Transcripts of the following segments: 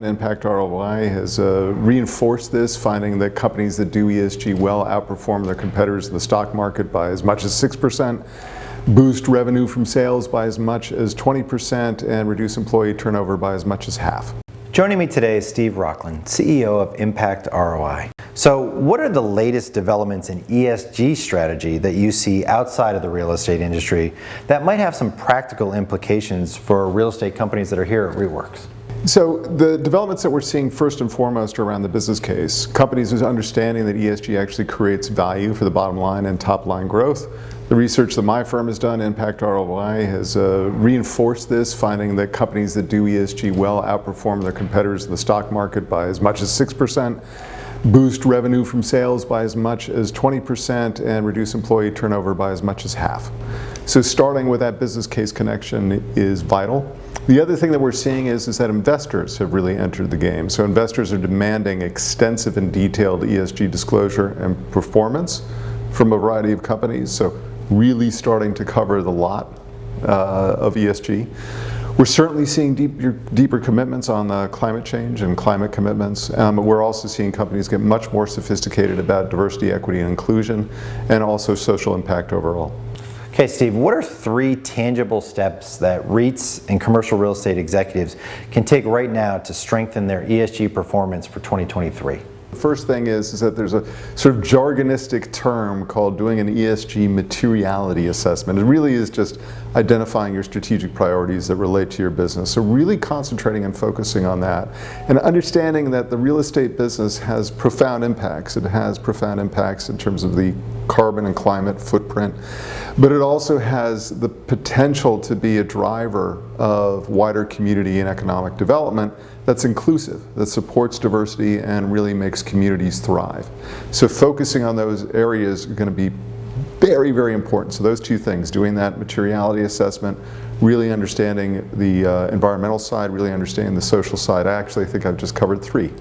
Impact ROI has reinforced this, finding that companies that do ESG well outperform their competitors in the stock market by as much as 6%, boost revenue from sales by as much as 20%, and reduce employee turnover by as much as half. Joining me today is Steve Rochlin, CEO of Impact ROI. So what are the latest developments in ESG strategy that you see outside of the real estate industry that might have some practical implications for real estate companies that are here at REITworks? So the developments that we're seeing first and foremost are around the business case. Companies are understanding that ESG actually creates value for the bottom line and top line growth. The research that my firm has done, Impact ROI, has reinforced this, finding that companies that do ESG well outperform their competitors in the stock market by as much as 6%, boost revenue from sales by as much as 20%, and reduce employee turnover by as much as half. So starting with that business case connection is vital. The other thing that we're seeing is that investors have really entered the game. So investors are demanding extensive and detailed ESG disclosure and performance from a variety of companies. So really starting to cover the lot of ESG. We're certainly seeing deeper commitments on climate change and climate commitments. We're also seeing companies get much more sophisticated about diversity, equity, and inclusion, and also social impact overall. Okay, Steve, what are 3 tangible steps that REITs and commercial real estate executives can take right now to strengthen their ESG performance for 2023? The first thing is that there's a sort of jargonistic term called doing an ESG materiality assessment. It really is just identifying your strategic priorities that relate to your business. So really concentrating and focusing on that and understanding that the real estate business has profound impacts. It has profound impacts in terms of the carbon and climate footprint, but it also has the potential to be a driver of wider community and economic development that's inclusive, that supports diversity and really makes communities thrive. So focusing on those areas are going to be very, very important. So those 2 things, doing that materiality assessment, really understanding the environmental side, really understanding the social side. Actually, I think I've just covered 3.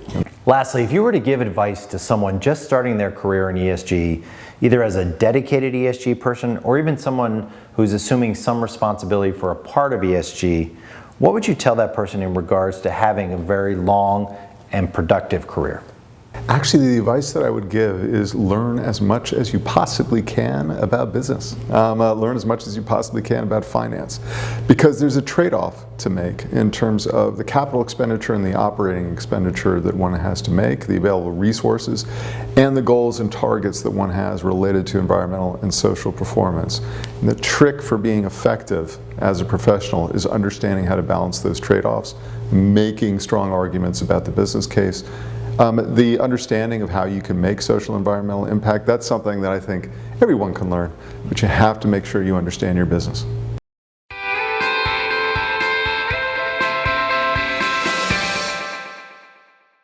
Lastly, if you were to give advice to someone just starting their career in ESG, either as a dedicated ESG person or even someone who's assuming some responsibility for a part of ESG, what would you tell that person in regards to having a very long and productive career? Actually, the advice that I would give is learn as much as you possibly can about business. Learn as much as you possibly can about finance, because there's a trade-off to make in terms of the capital expenditure and the operating expenditure that one has to make, the available resources, and the goals and targets that one has related to environmental and social performance. And the trick for being effective as a professional is understanding how to balance those trade-offs, making strong arguments about the business case. The understanding of how you can make social and environmental impact, that's something that I think everyone can learn, but you have to make sure you understand your business.